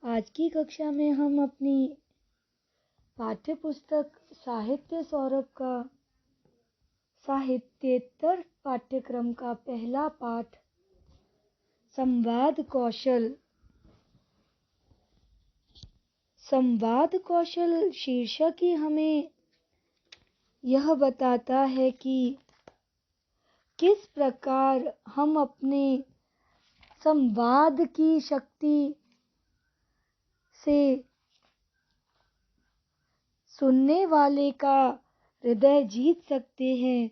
आज की कक्षा में हम अपनी पाठ्य पुस्तक साहित्य सौरभ का साहित्येतर पाठ्यक्रम का पहला पाठ संवाद कौशल शीर्षक ही हमें यह बताता है कि किस प्रकार हम अपने संवाद की शक्ति से सुनने वाले का हृदय जीत सकते हैं।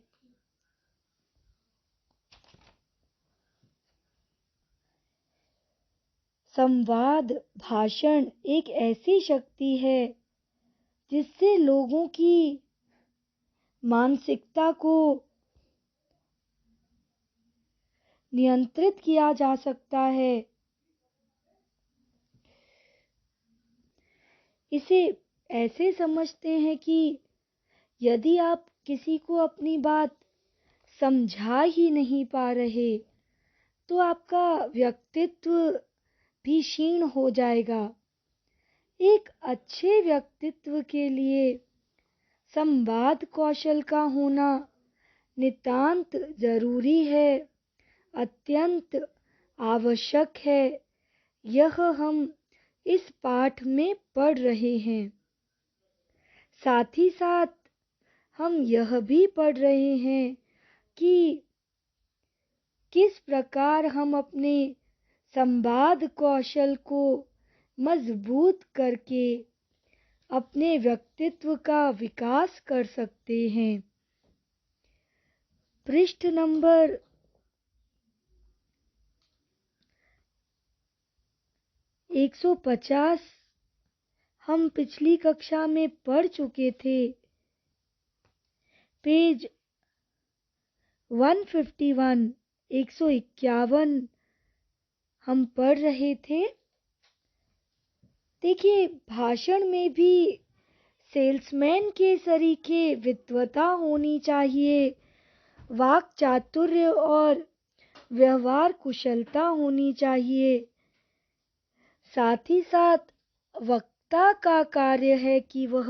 संवाद भाषण एक ऐसी शक्ति है जिससे लोगों की मानसिकता को नियंत्रित किया जा सकता है। इसे ऐसे समझते हैं कि यदि आप किसी को अपनी बात समझा ही नहीं पा रहे तो आपका व्यक्तित्व भी क्षीण हो जाएगा। एक अच्छे व्यक्तित्व के लिए संवाद कौशल का होना नितांत जरूरी है, अत्यंत आवश्यक है। यह हम इस पाठ में पढ़ रहे हैं। साथ ही साथ हम यह भी पढ़ रहे हैं कि किस प्रकार हम अपने संवाद कौशल को मजबूत करके अपने व्यक्तित्व का विकास कर सकते हैं। पृष्ठ नंबर 150 हम पिछली कक्षा में पढ़ चुके थे। पेज 151 151 हम पढ़ रहे थे। देखिए, भाषण में भी सेल्समैन के सरीखे विद्वता होनी चाहिए, वाक चातुर्य और व्यवहार कुशलता होनी चाहिए। साथ ही साथ वक्ता का कार्य है कि वह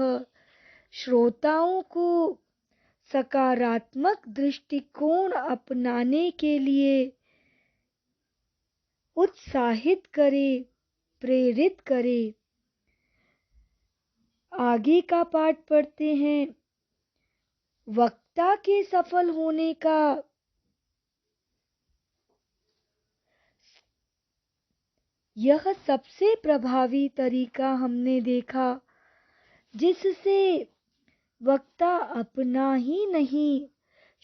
श्रोताओं को सकारात्मक दृष्टिकोण अपनाने के लिए उत्साहित करे, प्रेरित करे। आगे का पाठ पढ़ते हैं। वक्ता के सफल होने का यह सबसे प्रभावी तरीका हमने देखा जिससे वक्ता अपना ही नहीं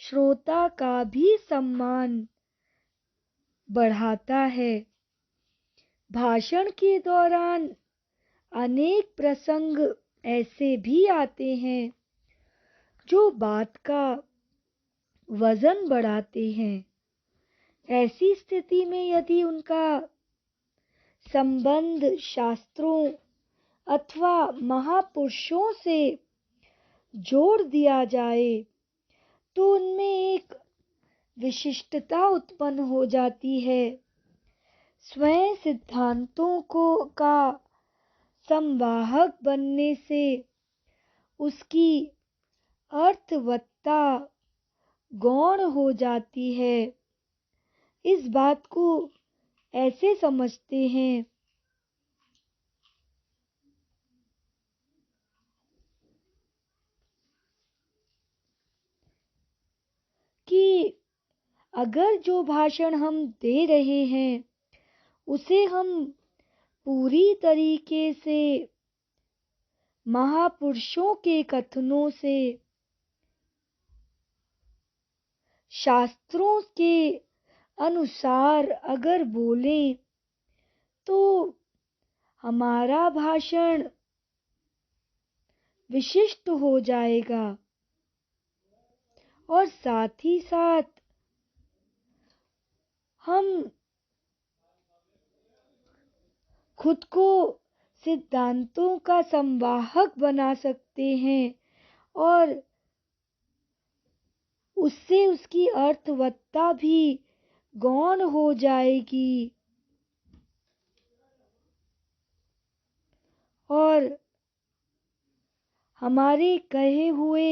श्रोता का भी सम्मान बढ़ाता है। भाषण के दौरान अनेक प्रसंग ऐसे भी आते हैं जो बात का वजन बढ़ाते हैं। ऐसी स्थिति में यदि उनका संबंध शास्त्रों अथवा महापुरुषों से जोड़ दिया जाए तो उनमें एक विशिष्टता उत्पन्न हो जाती है। स्वयं सिद्धांतों का संवाहक बनने से उसकी अर्थवत्ता गौण हो जाती है। इस बात को ऐसे समझते हैं कि अगर जो भाषण हम दे रहे हैं उसे हम पूरी तरीके से महापुरुषों के कथनों से, शास्त्रों के अनुसार अगर बोलें तो हमारा भाषण विशिष्ट हो जाएगा और साथ ही साथ हम खुद को सिद्धांतों का संवाहक बना सकते हैं और उससे उसकी अर्थवत्ता भी गौण हो जाएगी। और हमारे कहे हुए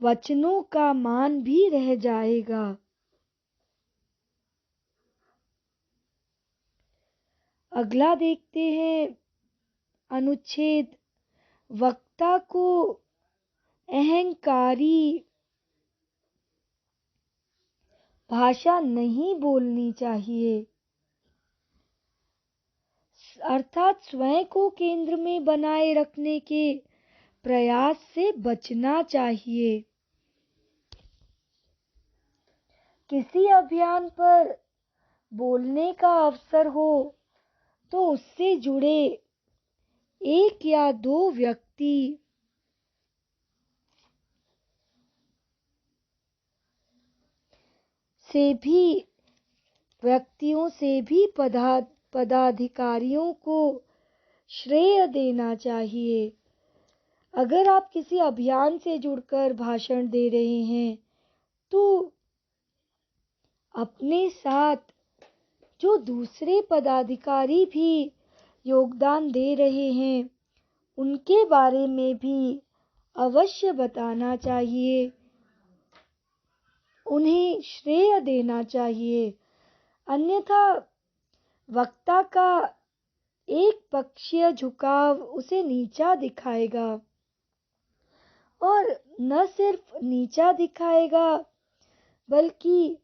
वचनों का मान भी रह जाएगा। अगला देखते हैं अनुच्छेद। वक्ता को अहंकारी भाषा नहीं बोलनी चाहिए, अर्थात स्वयं को केंद्र में बनाए रखने के प्रयास से बचना चाहिए। किसी अभियान पर बोलने का अवसर हो तो उससे जुड़े एक या दो व्यक्तियों से भी पदाधिकारियों को श्रेय देना चाहिए। अगर आप किसी अभियान से जुड़कर भाषण दे रहे हैं तो अपने साथ जो दूसरे पदाधिकारी भी योगदान दे रहे हैं उनके बारे में भी अवश्य बताना चाहिए, उन्हें श्रेय देना चाहिए। अन्यथा वक्ता का एक पक्षीय झुकाव उसे नीचा दिखाएगा, और न सिर्फ नीचा दिखाएगा बल्कि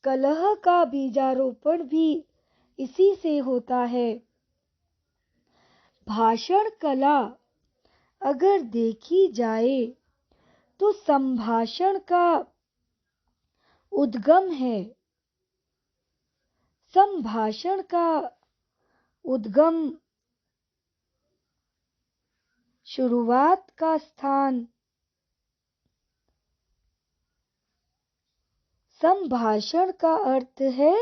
कलह का बीजारोपण भी इसी से होता है। भाषण कला अगर देखी जाए तो संभाषण का उद्गम है। संभाषण का उद्गम, शुरुआत का स्थान, संभाषण का अर्थ है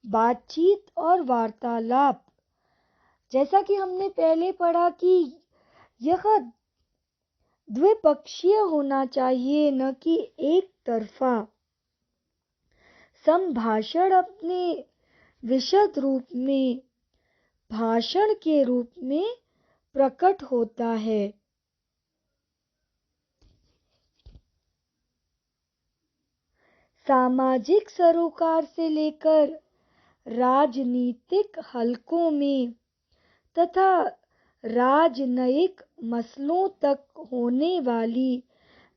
बातचीत और वार्तालाप। जैसा कि हमने पहले पढ़ा कि यह द्विपक्षीय होना चाहिए, न कि एक तरफा। संभाषण अपने विशद रूप में भाषण के रूप में प्रकट होता है। सामाजिक सरोकार से लेकर राजनीतिक हलकों में तथा राजनयिक मसलों तक होने वाली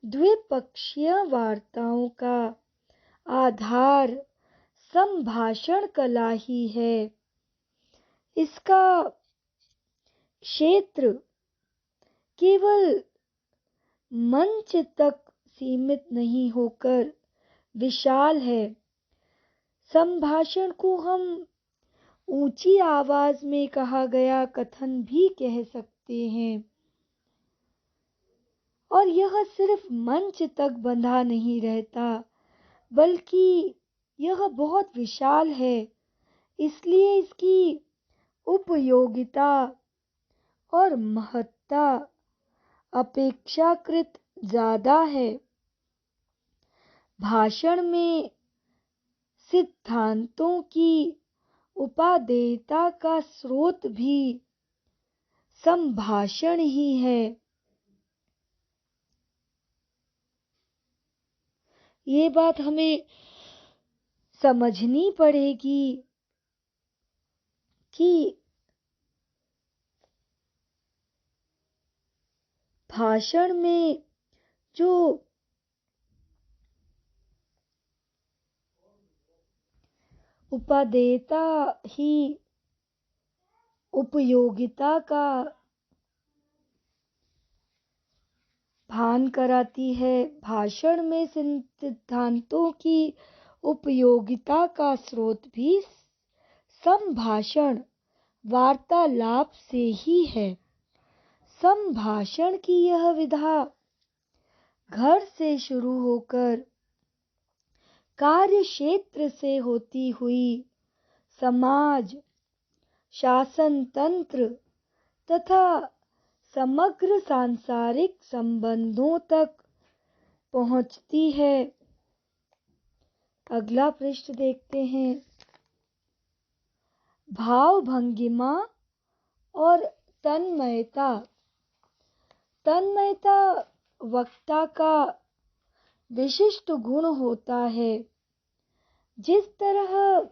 द्विपक्षीय वार्ताओं का आधार संभाषण कला ही है। इसका क्षेत्र केवल मंच तक सीमित नहीं होकर विशाल है। संभाषण को हम ऊंची आवाज में कहा गया कथन भी कह सकते हैं, और यह सिर्फ मंच तक बंधा नहीं रहता बल्कि यह बहुत विशाल है। इसलिए इसकी उपयोगिता और महत्ता अपेक्षाकृत ज्यादा है। भाषण में सिद्धांतों की उपादेयता का स्रोत भी संभाषण ही है। ये बात हमें समझनी पड़ेगी कि भाषण में जो उपादेयता ही उपयोगिता का भान कराती है। भाषण में सिद्धांतों की उपयोगिता का स्रोत भी संभाषण वार्तालाप से ही है। संभाषण की यह विधा घर से शुरू होकर कार्य क्षेत्र से होती हुई समाज, शासन तंत्र तथा समग्र सांसारिक संबंधों तक पहुंचती है। अगला पृष्ठ देखते हैं। भाव भंगिमा और तन्मयता। तन्मयता वक्ता का विशिष्ट गुण होता है। जिस तरह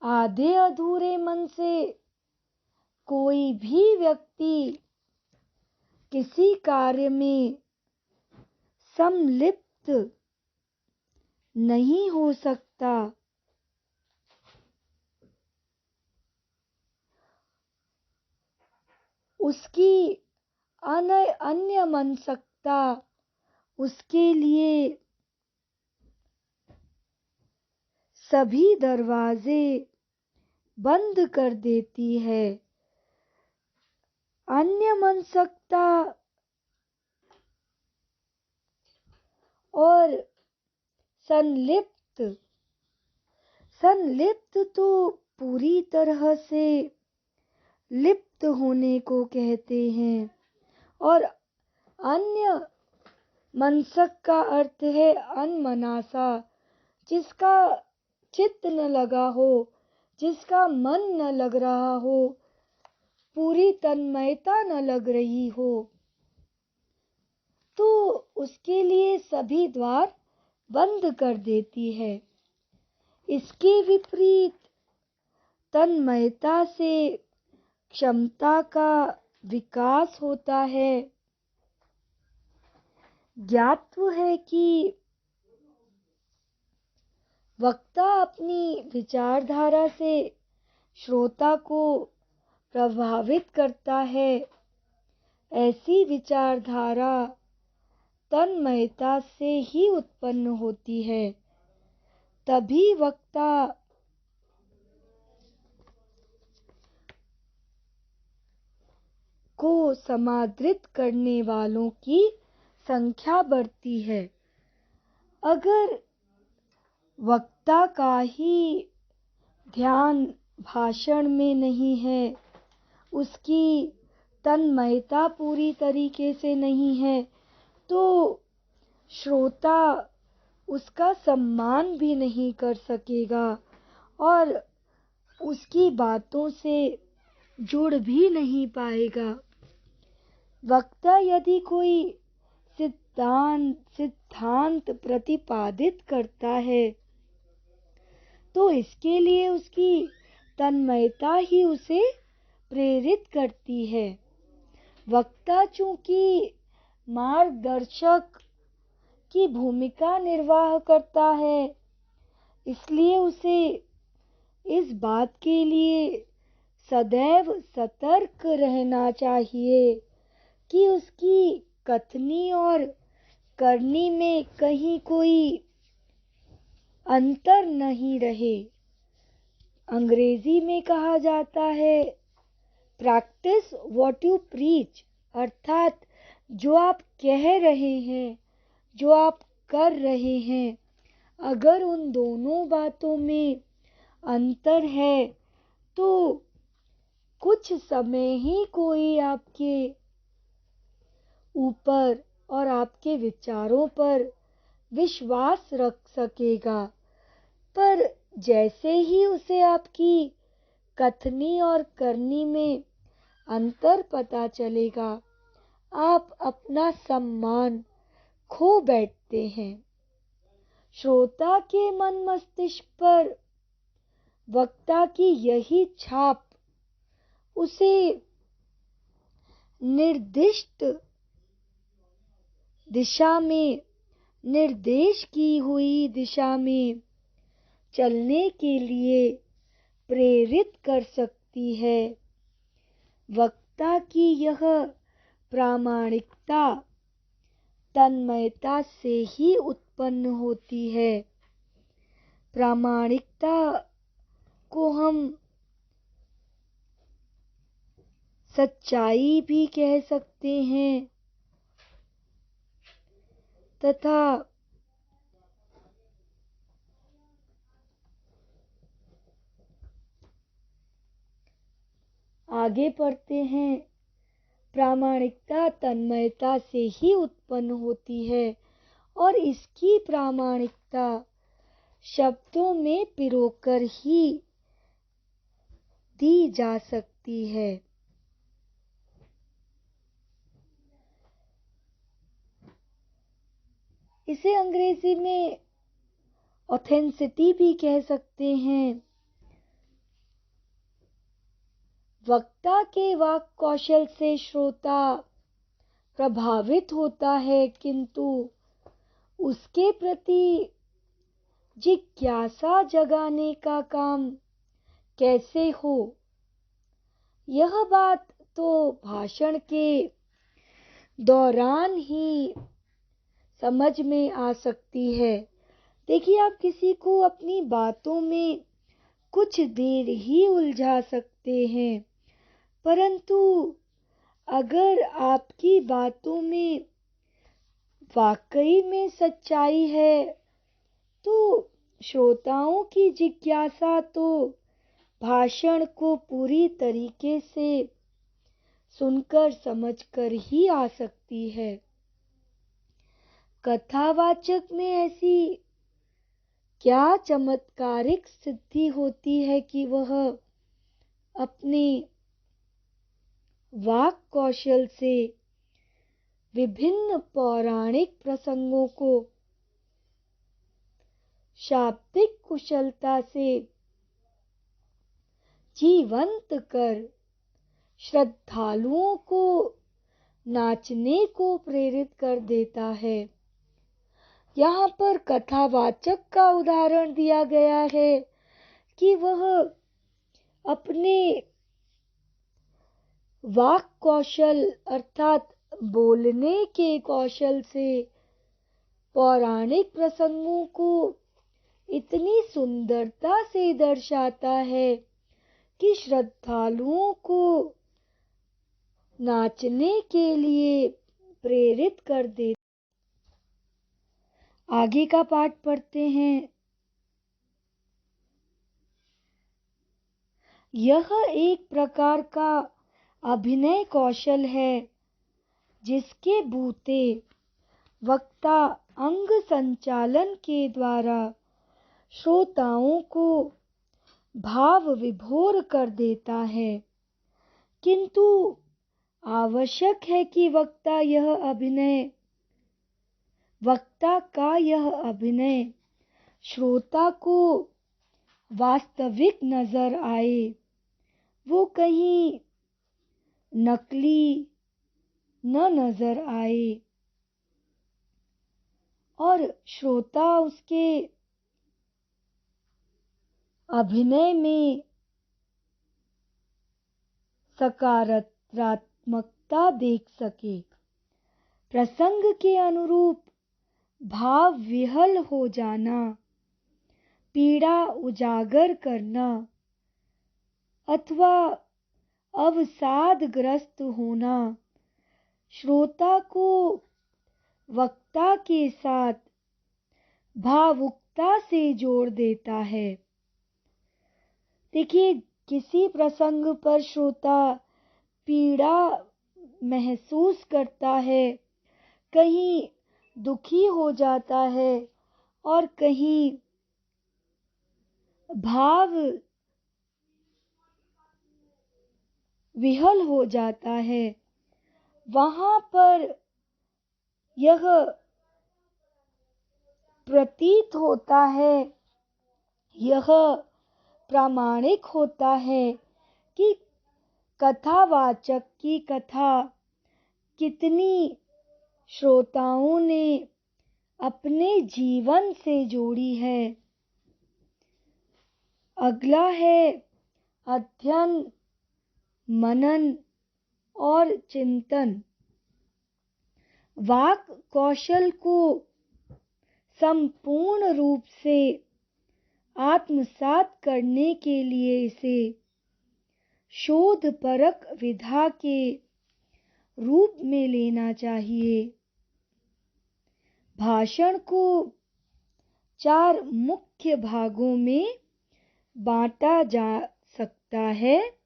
आधे अधूरे मन से कोई भी व्यक्ति किसी कार्य में सम्मिलित नहीं हो सकता, उसकी अन्य मनसकता उसके लिए सभी दरवाजे बंद कर देती है। अन्य मनसकता और संलिप्त तो पूरी तरह से लिप्त होने को कहते हैं, और अन्य मनसक का अर्थ है अनमनासा, जिसका चित्त न लगा हो, जिसका मन न लग रहा हो, पूरी तन्मयता न लग रही हो, तो उसके लिए सभी द्वार बंद कर देती है। इसके विपरीत तन्मयता से क्षमता का विकास होता है। ज्ञातव्य है कि वक्ता अपनी विचारधारा से श्रोता को प्रभावित करता है। ऐसी विचारधारा तन्मयता से ही उत्पन्न होती है। तभी वक्ता को समादृत करने वालों की संख्या बढ़ती है। अगर वक्ता का ही ध्यान भाषण में नहीं है, उसकी तन्मयता पूरी तरीके से नहीं है, तो श्रोता उसका सम्मान भी नहीं कर सकेगा और उसकी बातों से जुड़ भी नहीं पाएगा। वक्ता यदि कोई सिद्धांत प्रतिपादित करता है, तो इसके लिए उसकी तन्मयता ही उसे प्रेरित करती है। वक्ता चूंकि मार्गदर्शक की भूमिका निर्वाह करता है, इसलिए उसे इस बात के लिए सदैव सतर्क रहना चाहिए कि उसकी कथनी और करनी में कहीं कोई अंतर नहीं रहे। अंग्रेजी में कहा जाता है प्रैक्टिस व्हाट यू प्रीच, अर्थात जो आप कह रहे हैं, जो आप कर रहे हैं, अगर उन दोनों बातों में अंतर है तो कुछ समय ही कोई आपके ऊपर और आपके विचारों पर विश्वास रख सकेगा। पर जैसे ही उसे आपकी कथनी और करनी में अंतर पता चलेगा, आप अपना सम्मान खो बैठते हैं। श्रोता के मन मस्तिष्क पर वक्ता की यही छाप उसे निर्दिष्ट दिशा में, निर्देश की हुई दिशा में चलने के लिए प्रेरित कर सकती है। वक्ता की यह प्रामाणिकता तन्मयता से ही उत्पन्न होती है। प्रामाणिकता को हम सच्चाई भी कह सकते हैं तथा आगे पढ़ते हैं। प्रामाणिकता तन्मयता से ही उत्पन्न होती है और इसकी प्रामाणिकता शब्दों में पिरोकर ही दी जा सकती है। इसे अंग्रेजी में ऑथेंसिटी भी कह सकते हैं। वक्ता के वाक कौशल से श्रोता प्रभावित होता है, किंतु उसके प्रति जिज्ञासा जगाने का काम कैसे हो, यह बात तो भाषण के दौरान ही समझ में आ सकती है। देखिए, आप किसी को अपनी बातों में कुछ देर ही उलझा सकते हैं, परंतु अगर आपकी बातों में वाकई में सच्चाई है, तो श्रोताओं की जिज्ञासा तो भाषण को पूरी तरीके से सुनकर समझकर ही आ सकती है। कथावाचक में ऐसी क्या चमत्कारिक सिद्धि होती है कि वह अपने वाक कौशल से विभिन्न पौराणिक प्रसंगों को शाब्दिक कुशलता से जीवंत कर श्रद्धालुओं को नाचने को प्रेरित कर देता है। यहाँ पर कथावाचक का उदाहरण दिया गया है कि वह अपने वाक कौशल अर्थात बोलने के कौशल से पौराणिक प्रसंगों को इतनी सुंदरता से दर्शाता है कि श्रद्धालुओं को नाचने के लिए प्रेरित कर देता। आगे का पाठ पढ़ते हैं। यह एक प्रकार का अभिनय कौशल है जिसके बूते वक्ता अंग संचालन के द्वारा श्रोताओं को भाव विभोर कर देता है, किंतु आवश्यक है कि वक्ता का यह अभिनय श्रोता को वास्तविक नजर आए, वो कहीं नकली न नजर आए और श्रोता उसके अभिनय में सकारात्मकता देख सके। प्रसंग के अनुरूप भाव विहल हो जाना, पीड़ा उजागर करना अथवा अवसादग्रस्त होना श्रोता को वक्ता के साथ भावुकता से जोड़ देता है। देखिए, किसी प्रसंग पर श्रोता पीड़ा महसूस करता है, कहीं दुखी हो जाता है और कहीं भाव विहल हो जाता है। वहां पर यह प्रतीत होता है, यह प्रामाणिक होता है कि कथावाचक की कथा कितनी श्रोताओं ने अपने जीवन से जोड़ी है। अगला है अध्ययन, मनन और चिंतन। वाक कौशल को संपूर्ण रूप से आत्मसात करने के लिए इसे शोधपरक विधा के रूप में लेना चाहिए। भाषण को 4 मुख्य भागों में बांटा जा सकता है।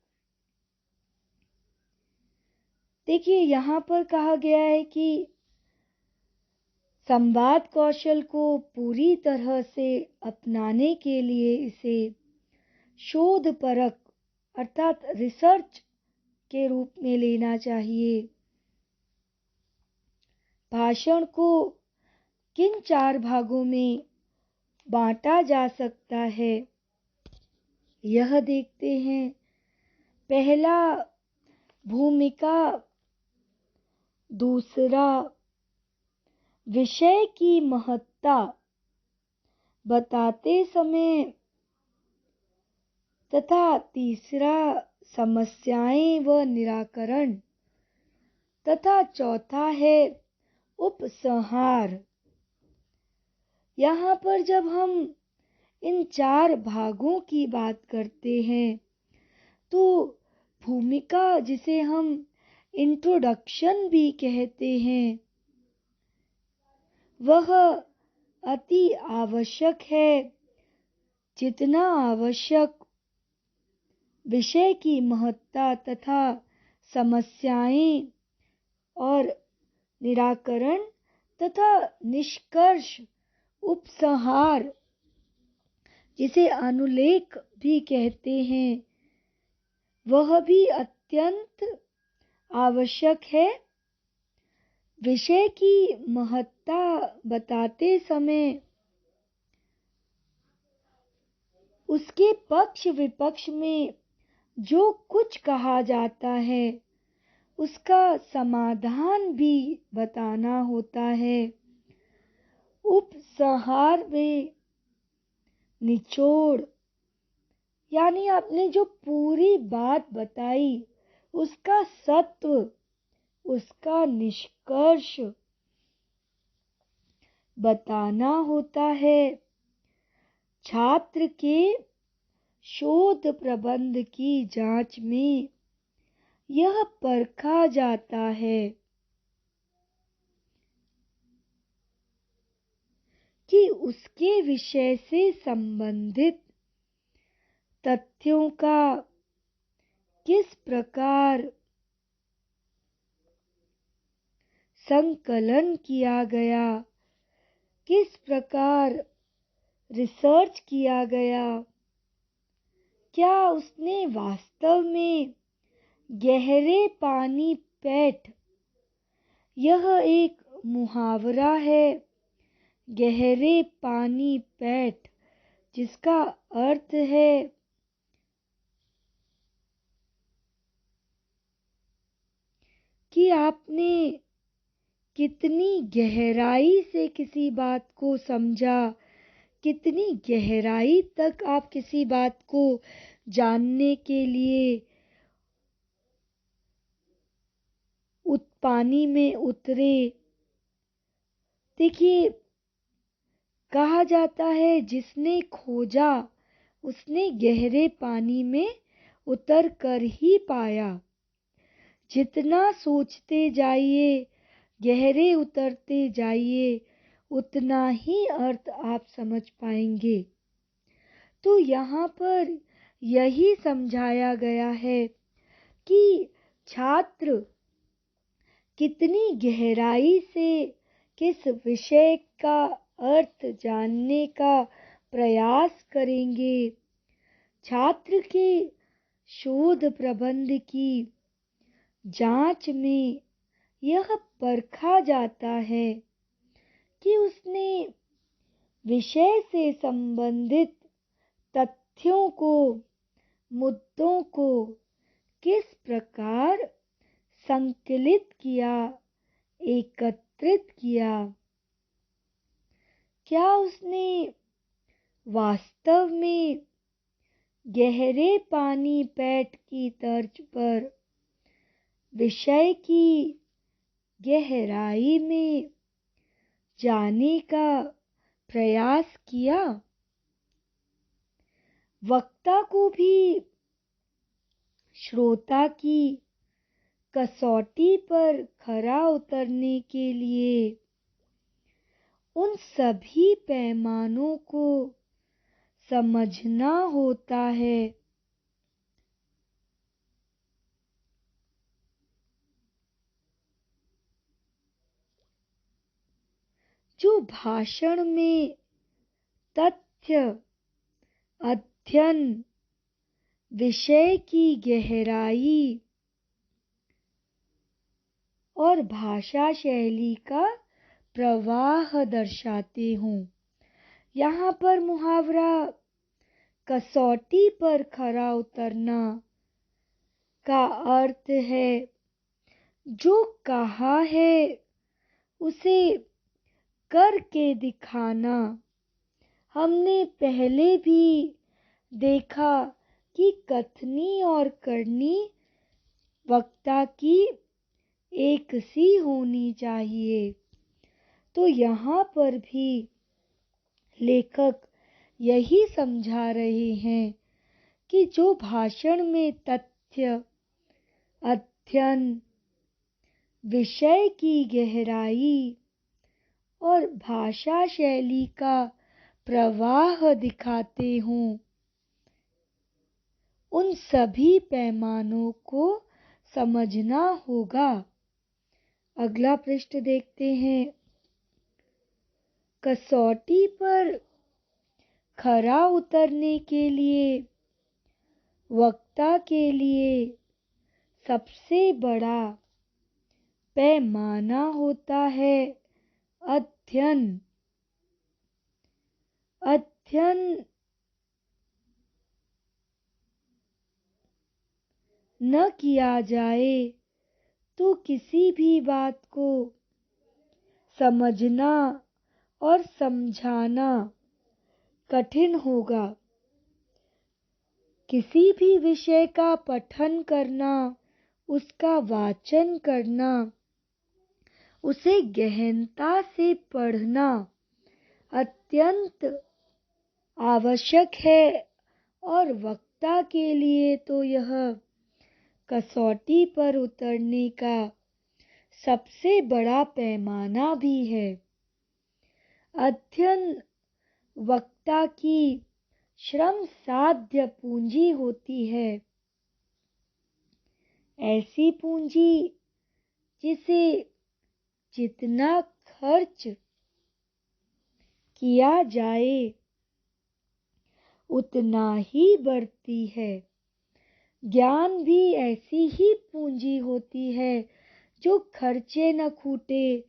देखिए, यहाँ पर कहा गया है कि संवाद कौशल को पूरी तरह से अपनाने के लिए इसे शोधपरक अर्थात रिसर्च के रूप में लेना चाहिए। भाषण को किन 4 भागों में बांटा जा सकता है, यह देखते हैं। पहला, भूमिका। दूसरा, विषय की महत्ता बताते समय। तथा तीसरा, समस्याएं व निराकरण। तथा चौथा है उपसंहार। यहाँ पर जब हम इन 4 भागों की बात करते हैं तो भूमिका, जिसे हम इंट्रोडक्शन भी कहते हैं, वह अति आवश्यक है। जितना आवश्यक विषय की महत्ता तथा समस्याएं और निराकरण तथा निष्कर्ष, उपसंहार, जिसे अनुलेख भी कहते हैं, वह भी अत्यंत आवश्यक है। विषय की महत्ता बताते समय उसके पक्ष विपक्ष में जो कुछ कहा जाता है उसका समाधान भी बताना होता है। उपसंहार में निचोड़, यानी आपने जो पूरी बात बताई उसका सत्व, उसका निष्कर्ष बताना होता है। छात्र के शोध प्रबंध की जांच में यह परखा जाता है कि उसके विषय से संबंधित तथ्यों का किस प्रकार संकलन किया गया, किस प्रकार रिसर्च किया गया, क्या उसने वास्तव में गहरे पानी पैठ, यह एक मुहावरा है, गहरे पानी पैठ, जिसका अर्थ है कि आपने कितनी गहराई से किसी बात को समझा, कितनी गहराई तक आप किसी बात को जानने के लिए पानी में उतरे। देखिए, कहा जाता है जिसने खोजा उसने गहरे पानी में उतर कर ही पाया। जितना सोचते जाइए, गहरे उतरते जाइए, उतना ही अर्थ आप समझ पाएंगे। तो यहाँ पर यही समझाया गया है कि छात्र कितनी गहराई से किस विषय का अर्थ जानने का प्रयास करेंगे। छात्र के शोध प्रबंध की जांच में यह परखा जाता है कि उसने विषय से संबंधित तथ्यों को, मुद्दों को किस प्रकार संकलित किया, एकत्रित किया। क्या उसने वास्तव में गहरे पानी पैठ की तर्ज पर विषय की गहराई में जाने का प्रयास किया। वक्ता को भी श्रोता की कसौटी पर खरा उतरने के लिए उन सभी पैमानों को समझना होता है। जो भाषण में तथ्य, अध्ययन, विषय की गहराई और भाषा शैली का प्रवाह दर्शाते हों। यहाँ पर मुहावरा कसौटी पर खरा उतरना का अर्थ है जो कहा है उसे करके दिखाना। हमने पहले भी देखा कि कथनी और करनी वक्ता की एक सी होनी चाहिए। तो यहाँ पर भी लेखक यही समझा रहे हैं कि जो भाषण में तथ्य, अध्ययन, विषय की गहराई और भाषा शैली का प्रवाह दिखाते हों, उन सभी पैमानों को समझना होगा। अगला पृष्ठ देखते हैं। कसौटी पर खरा उतरने के लिए वक्ता के लिए सबसे बड़ा पैमाना होता है अध्ययन। अध्ययन न किया जाए तो किसी भी बात को समझना और समझाना कठिन होगा। किसी भी विषय का पठन करना, उसका वाचन करना, उसे गहनता से पढ़ना अत्यंत आवश्यक है और वक्ता के लिए तो यह कसौटी पर उतरने का सबसे बड़ा पैमाना भी है। अध्ययन वक्ता की श्रम साध्य पूंजी होती है, ऐसी पूंजी जिसे जितना खर्च किया जाए उतना ही बढ़ती है। ज्ञान भी ऐसी ही पूंजी होती है जो खर्चे न खूटे,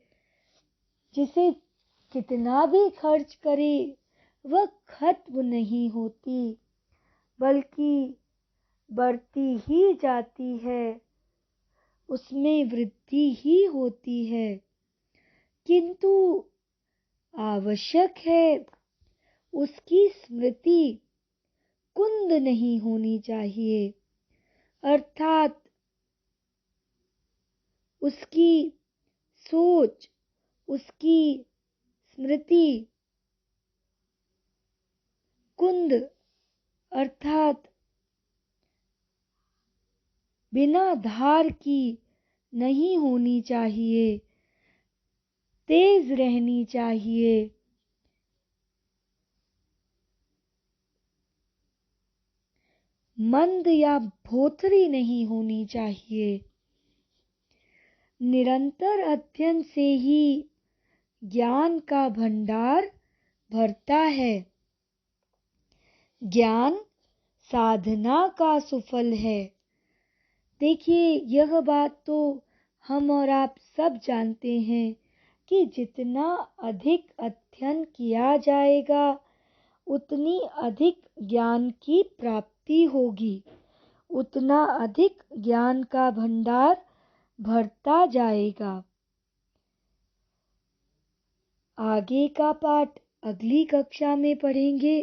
जिसे कितना भी खर्च करे वह खत्म नहीं होती बल्कि बढ़ती ही जाती है, उसमें वृद्धि ही होती है। किंतु आवश्यक है उसकी स्मृति कुंद नहीं होनी चाहिए, अर्थात उसकी सोच, उसकी स्मृति कुंद अर्थात बिना धार की नहीं होनी चाहिए, तेज रहनी चाहिए। मंद या भोथरी नहीं होनी चाहिए। निरंतर अध्ययन से ही ज्ञान का भंडार भरता है। ज्ञान साधना का सुफल है। देखिए, यह बात तो हम और आप सब जानते हैं कि जितना अधिक अध्ययन किया जाएगा उतनी अधिक ज्ञान की प्राप्ति होगी, उतना अधिक ज्ञान का भंडार भरता जाएगा। आगे का पाठ अगली कक्षा में पढ़ेंगे।